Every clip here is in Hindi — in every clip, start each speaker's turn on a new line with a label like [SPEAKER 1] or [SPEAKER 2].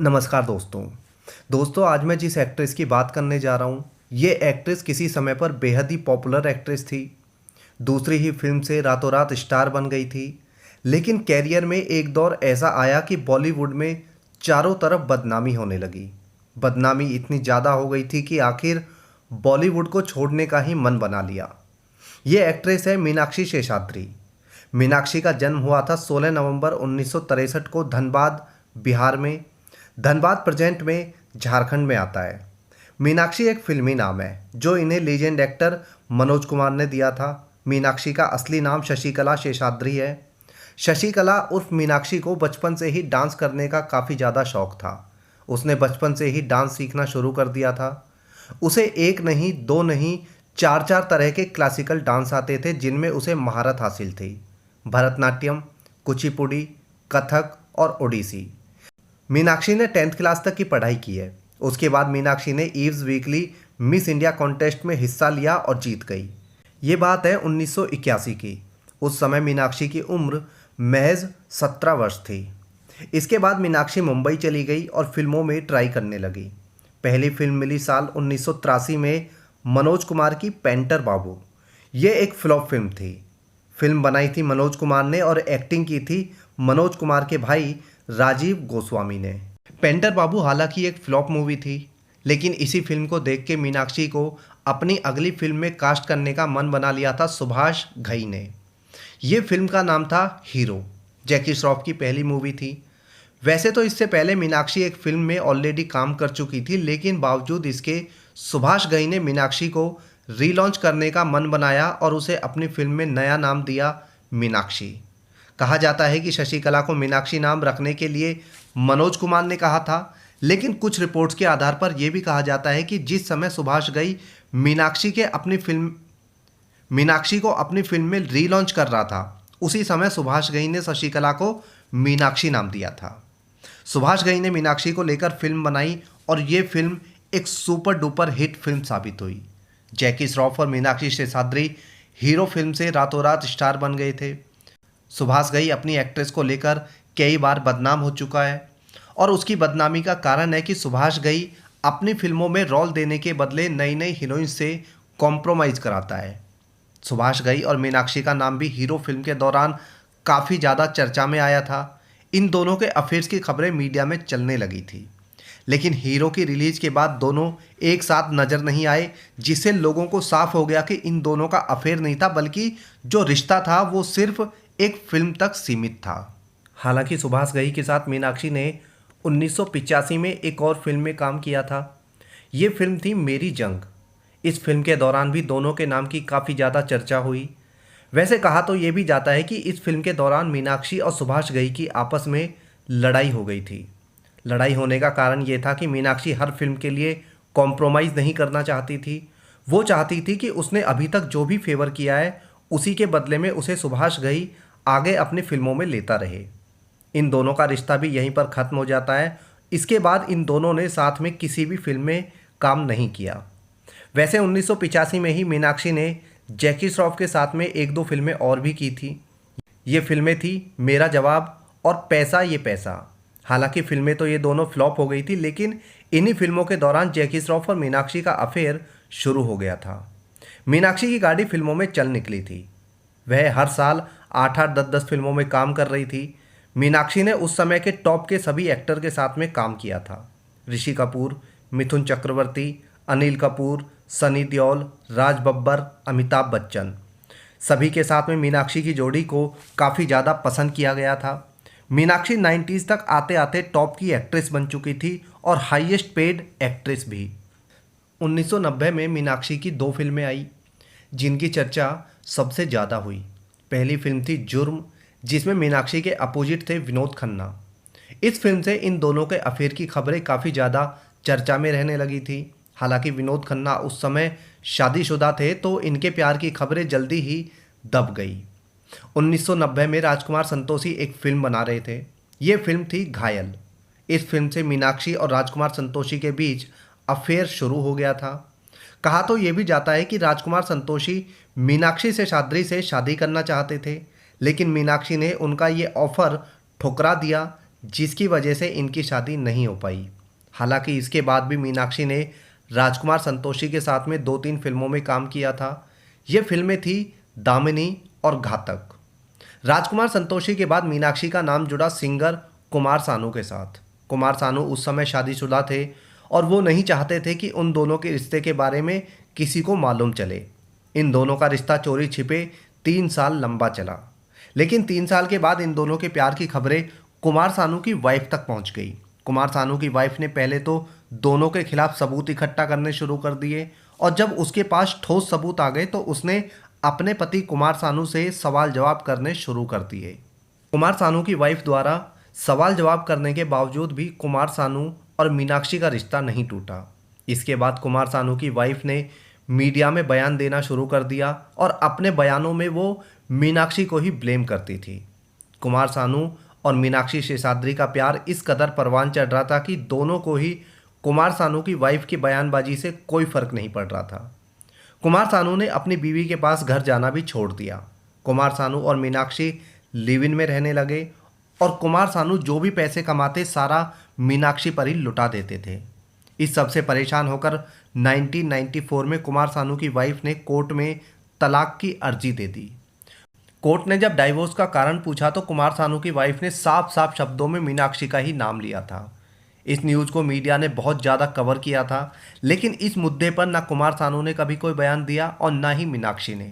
[SPEAKER 1] नमस्कार दोस्तों आज मैं जिस एक्ट्रेस की बात करने जा रहा हूँ ये एक्ट्रेस किसी समय पर बेहद ही पॉपुलर एक्ट्रेस थी। दूसरी ही फिल्म से रातों रात स्टार बन गई थी। लेकिन कैरियर में एक दौर ऐसा आया कि बॉलीवुड में चारों तरफ बदनामी होने लगी। बदनामी इतनी ज़्यादा हो गई थी कि आखिर बॉलीवुड को छोड़ने का ही मन बना लिया। ये एक्ट्रेस है मीनाक्षी शेषाद्री। मीनाक्षी का जन्म हुआ था 16 नवंबर 1963 को धनबाद, बिहार में। धनबाद प्रेजेंट में झारखंड में आता है। मीनाक्षी एक फिल्मी नाम है जो इन्हें लीजेंड एक्टर मनोज कुमार ने दिया था। मीनाक्षी का असली नाम शशिकला शेषाद्री है। शशिकला उर्फ मीनाक्षी को बचपन से ही डांस करने का काफ़ी ज़्यादा शौक था। उसने बचपन से ही डांस सीखना शुरू कर दिया था। उसे एक नहीं, दो नहीं, चार चार तरह के क्लासिकल डांस आते थे जिनमें उसे महारत हासिल थी। भरतनाट्यम, कुचिपुड़ी, कथक और ओडिसी। मीनाक्षी ने 10th क्लास तक की पढ़ाई की है। उसके बाद मीनाक्षी ने eaves weekly miss India contest में हिस्सा लिया और जीत गई। ये बात है 1981 की। उस समय मीनाक्षी की उम्र महज 17 वर्ष थी। इसके बाद मीनाक्षी मुंबई चली गई और फिल्मों में ट्राई करने लगी। पहली फिल्म मिली साल 1983 में मनोज कुमार की पेंटर बाबू। ये एक फ्लॉप फिल्म थी। फिल्म बनाई थी मनोज कुमार ने और एक्टिंग की थी मनोज कुमार के भाई राजीव गोस्वामी ने। पेंटर बाबू हालांकि एक फ्लॉप मूवी थी, लेकिन इसी फिल्म को देख के मीनाक्षी को अपनी अगली फिल्म में कास्ट करने का मन बना लिया था सुभाष घई ने। ये फिल्म का नाम था हीरो। जैकी श्रॉफ की पहली मूवी थी। वैसे तो इससे पहले मीनाक्षी एक फिल्म में ऑलरेडी काम कर चुकी थी, लेकिन बावजूद इसके सुभाष घई ने मीनाक्षी को रीलॉन्च करने का मन बनाया और उसे अपनी फिल्म में नया नाम दिया मीनाक्षी। कहा जाता है कि शशिकला को मीनाक्षी नाम रखने के लिए मनोज कुमार ने कहा था, लेकिन कुछ रिपोर्ट्स के आधार पर यह भी कहा जाता है कि जिस समय सुभाष घई मीनाक्षी को अपनी फिल्म में रीलॉन्च कर रहा था, उसी समय सुभाष घई ने शशिकला को मीनाक्षी नाम दिया था। सुभाष घई ने मीनाक्षी को लेकर फिल्म बनाई और ये फिल्म एक सुपर डुपर हिट फिल्म साबित हुई। जैकी श्रॉफ और मीनाक्षी शेषाद्री हीरो फिल्म से रातों रात स्टार बन गए थे। सुभाष घई अपनी एक्ट्रेस को लेकर कई बार बदनाम हो चुका है और उसकी बदनामी का कारण है कि सुभाष घई अपनी फिल्मों में रोल देने के बदले नई नई हीरोइन से कॉम्प्रोमाइज़ कराता है। सुभाष घई और मीनाक्षी का नाम भी हीरो फिल्म के दौरान काफ़ी ज़्यादा चर्चा में आया था। इन दोनों के अफेयर्स की खबरें मीडिया में चलने लगी थी, लेकिन हीरो की रिलीज के बाद दोनों एक साथ नज़र नहीं आए, जिससे लोगों को साफ हो गया कि इन दोनों का अफेयर नहीं था, बल्कि जो रिश्ता था वो सिर्फ एक फिल्म तक सीमित था। हालांकि सुभाष घई के साथ मीनाक्षी ने 1985 में एक और फिल्म में काम किया था। ये फिल्म थी मेरी जंग। इस फिल्म के दौरान भी दोनों के नाम की काफ़ी ज़्यादा चर्चा हुई। वैसे कहा तो ये भी जाता है कि इस फिल्म के दौरान मीनाक्षी और सुभाष घई की आपस में लड़ाई हो गई थी। लड़ाई होने का कारण ये था कि मीनाक्षी हर फिल्म के लिए कॉम्प्रोमाइज़ नहीं करना चाहती थी। वो चाहती थी कि उसने अभी तक जो भी फेवर किया है उसी के बदले में उसे सुभाष घई आगे अपनी फिल्मों में लेता रहे। इन दोनों का रिश्ता भी यहीं पर ख़त्म हो जाता है। इसके बाद इन दोनों ने साथ में किसी भी फिल्म में काम नहीं किया। वैसे 1985 में ही मीनाक्षी ने जैकी श्रॉफ के साथ में एक दो फिल्में और भी की थी। ये फिल्में थी मेरा जवाब और पैसा ये पैसा। हालांकि फिल्में तो ये दोनों फ्लॉप हो गई थी, लेकिन इन्हीं फिल्मों के दौरान जैकी श्रॉफ और मीनाक्षी का अफेयर शुरू हो गया था। मीनाक्षी की गाड़ी फिल्मों में चल निकली थी। वह हर साल 8-8, 10-10 फिल्मों में काम कर रही थी। मीनाक्षी ने उस समय के टॉप के सभी एक्टर के साथ में काम किया था। ऋषि कपूर, मिथुन चक्रवर्ती, अनिल कपूर, सनी देओल, राज बब्बर, अमिताभ बच्चन, सभी के साथ में मीनाक्षी की जोड़ी को काफ़ी ज़्यादा पसंद किया गया था। मीनाक्षी 90s तक आते आते टॉप की एक्ट्रेस बन चुकी थी और हाईएस्ट पेड एक्ट्रेस भी। 1990 में मीनाक्षी की 2 फिल्में आई जिनकी चर्चा सबसे ज़्यादा हुई। पहली फिल्म थी जुर्म, जिसमें मीनाक्षी के अपोजिट थे विनोद खन्ना। इस फिल्म से इन दोनों के अफेयर की खबरें काफ़ी ज़्यादा चर्चा में रहने लगी थी। हालांकि विनोद खन्ना उस समय शादीशुदा थे, तो इनके प्यार की खबरें जल्दी ही दब गई। 1990 में राजकुमार संतोषी एक फिल्म बना रहे थे। ये फिल्म थी घायल। इस फिल्म से मीनाक्षी और राजकुमार संतोषी के बीच अफेयर शुरू हो गया था। कहा तो ये भी जाता है कि राजकुमार संतोषी मीनाक्षी शेषाद्री से शादी करना चाहते थे, लेकिन मीनाक्षी ने उनका ये ऑफ़र ठुकरा दिया, जिसकी वजह से इनकी शादी नहीं हो पाई। हालांकि इसके बाद भी मीनाक्षी ने राजकुमार संतोषी के साथ में 2-3 फिल्मों में काम किया था। ये फिल्में थी दामिनी और घातक। राजकुमार संतोषी के बाद मीनाक्षी का नाम जुड़ा सिंगर कुमार सानू के साथ। कुमार सानू उस समय शादीशुदा थे और वो नहीं चाहते थे कि उन दोनों के रिश्ते के बारे में किसी को मालूम चले। इन दोनों का रिश्ता चोरी छिपे 3 साल लंबा चला, लेकिन 3 साल के बाद इन दोनों के प्यार की खबरें कुमार सानू की वाइफ तक पहुंच गई। कुमार सानू की वाइफ ने पहले तो दोनों के खिलाफ सबूत इकट्ठा करने शुरू कर दिए और जब उसके पास ठोस सबूत आ गए तो उसने अपने पति कुमार सानू से सवाल जवाब करने शुरू कर दिए। कुमार सानू की वाइफ द्वारा सवाल जवाब करने के बावजूद भी कुमार सानू और मीनाक्षी का रिश्ता नहीं टूटा। इसके बाद कुमार सानू की वाइफ ने मीडिया में बयान देना शुरू कर दिया और अपने बयानों में वो मीनाक्षी को ही ब्लेम करती थी। कुमार सानू और मीनाक्षी शेषाद्री का प्यार इस कदर परवान चढ़ रहा था कि दोनों को ही कुमार सानू की वाइफ की बयानबाजी से कोई फर्क नहीं पड़ रहा था। कुमार सानू ने अपनी बीवी के पास घर जाना भी छोड़ दिया। कुमार सानू और मीनाक्षी लिव इन में रहने लगे और कुमार सानू जो भी पैसे कमाते सारा मीनाक्षी पर ही लुटा देते थे। इस सब से परेशान होकर 1994 में कुमार सानू की वाइफ ने कोर्ट में तलाक की अर्जी दे दी। कोर्ट ने जब डाइवोर्स का कारण पूछा तो कुमार सानू की वाइफ ने साफ साफ शब्दों में मीनाक्षी का ही नाम लिया था। इस न्यूज़ को मीडिया ने बहुत ज़्यादा कवर किया था, लेकिन इस मुद्दे पर ना कुमार सानू ने कभी कोई बयान दिया और ना ही मीनाक्षी ने।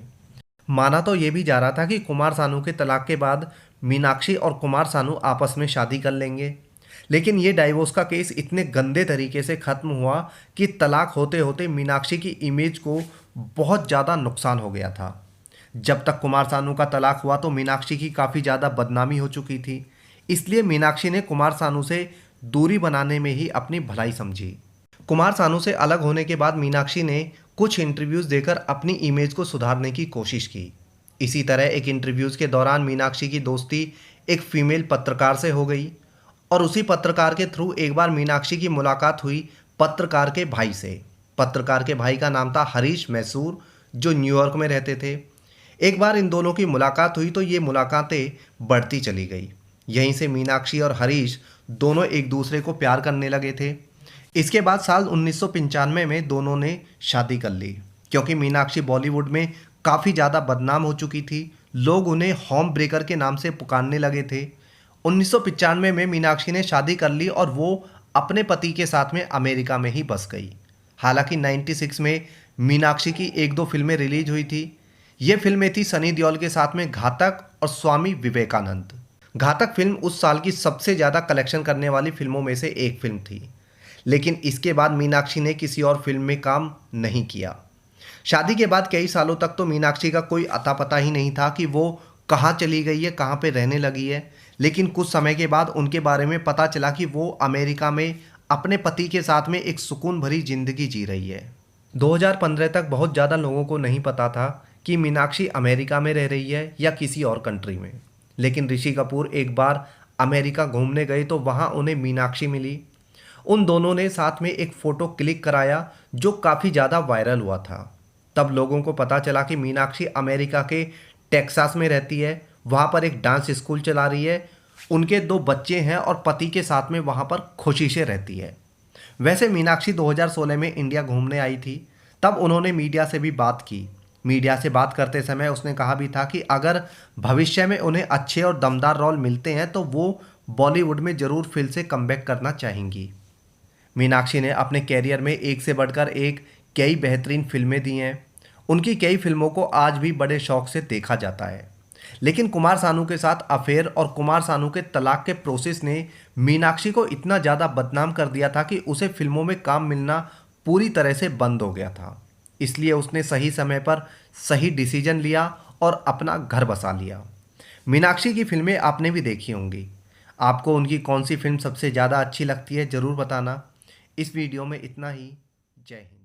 [SPEAKER 1] माना तो ये भी जा रहा था कि कुमार सानू के तलाक के बाद मीनाक्षी और कुमार सानू आपस में शादी कर लेंगे, लेकिन ये डाइवोर्स का केस इतने गंदे तरीके से ख़त्म हुआ कि तलाक होते होते मीनाक्षी की इमेज को बहुत ज़्यादा नुकसान हो गया था। जब तक कुमार सानू का तलाक हुआ तो मीनाक्षी की काफ़ी ज़्यादा बदनामी हो चुकी थी, इसलिए मीनाक्षी ने कुमार सानू से दूरी बनाने में ही अपनी भलाई समझी। कुमार सानू से अलग होने के बाद मीनाक्षी ने कुछ इंटरव्यूज़ देकर अपनी इमेज को सुधारने की कोशिश की। इसी तरह एक इंटरव्यूज़ के दौरान मीनाक्षी की दोस्ती एक फीमेल पत्रकार से हो गई और उसी पत्रकार के थ्रू एक बार मीनाक्षी की मुलाकात हुई पत्रकार के भाई से। पत्रकार के भाई का नाम था हरीश मैसूर, जो न्यूयॉर्क में रहते थे। एक बार इन दोनों की मुलाकात हुई तो ये मुलाकातें बढ़ती चली गई। यहीं से मीनाक्षी और हरीश दोनों एक दूसरे को प्यार करने लगे थे। इसके बाद साल 1995 में दोनों ने शादी कर ली। क्योंकि मीनाक्षी बॉलीवुड में काफ़ी ज़्यादा बदनाम हो चुकी थी, लोग उन्हें होम ब्रेकर के नाम से पुकारने लगे थे। 1995 में मीनाक्षी ने शादी कर ली और वो अपने पति के साथ में अमेरिका में ही बस गई। हालांकि 96 में मीनाक्षी की 1-2 फिल्में रिलीज हुई थी। ये फिल्में थी सनी देओल के साथ में घातक और स्वामी विवेकानंद। घातक फिल्म उस साल की सबसे ज़्यादा कलेक्शन करने वाली फिल्मों में से एक फिल्म थी, लेकिन इसके बाद मीनाक्षी ने किसी और फिल्म में काम नहीं किया। शादी के बाद कई सालों तक तो मीनाक्षी का कोई अता पता ही नहीं था कि वो कहाँ चली गई है, कहाँ पे रहने लगी है। लेकिन कुछ समय के बाद उनके बारे में पता चला कि वो अमेरिका में अपने पति के साथ में एक सुकून भरी जिंदगी जी रही है। 2015 तक बहुत ज़्यादा लोगों को नहीं पता था कि मीनाक्षी अमेरिका में रह रही है या किसी और कंट्री में। लेकिन ऋषि कपूर एक बार अमेरिका घूमने गए तो वहाँ उन्हें मीनाक्षी मिली। उन दोनों ने साथ में एक फ़ोटो क्लिक कराया जो काफ़ी ज़्यादा वायरल हुआ था। तब लोगों को पता चला कि मीनाक्षी अमेरिका के टेक्सास में रहती है, वहाँ पर एक डांस स्कूल चला रही है, उनके 2 बच्चे हैं और पति के साथ में वहाँ पर खुशी से रहती है। वैसे मीनाक्षी 2016 में इंडिया घूमने आई थी, तब उन्होंने मीडिया से भी बात की। मीडिया से बात करते समय उसने कहा भी था कि अगर भविष्य में उन्हें अच्छे और दमदार रोल मिलते हैं तो वो बॉलीवुड में ज़रूर फिर से कमबैक करना चाहेंगी। मीनाक्षी ने अपने कैरियर में एक से बढ़कर एक कई बेहतरीन फिल्में दी हैं। उनकी कई फिल्मों को आज भी बड़े शौक से देखा जाता है। लेकिन कुमार सानू के साथ अफेयर और कुमार सानू के तलाक के प्रोसेस ने मीनाक्षी को इतना ज़्यादा बदनाम कर दिया था कि उसे फिल्मों में काम मिलना पूरी तरह से बंद हो गया था। इसलिए उसने सही समय पर सही डिसीजन लिया और अपना घर बसा लिया। मीनाक्षी की फिल्में आपने भी देखी होंगी। आपको उनकी कौन सी फिल्म सबसे ज़्यादा अच्छी लगती है ज़रूर बताना। इस वीडियो में इतना ही। जय हिंद।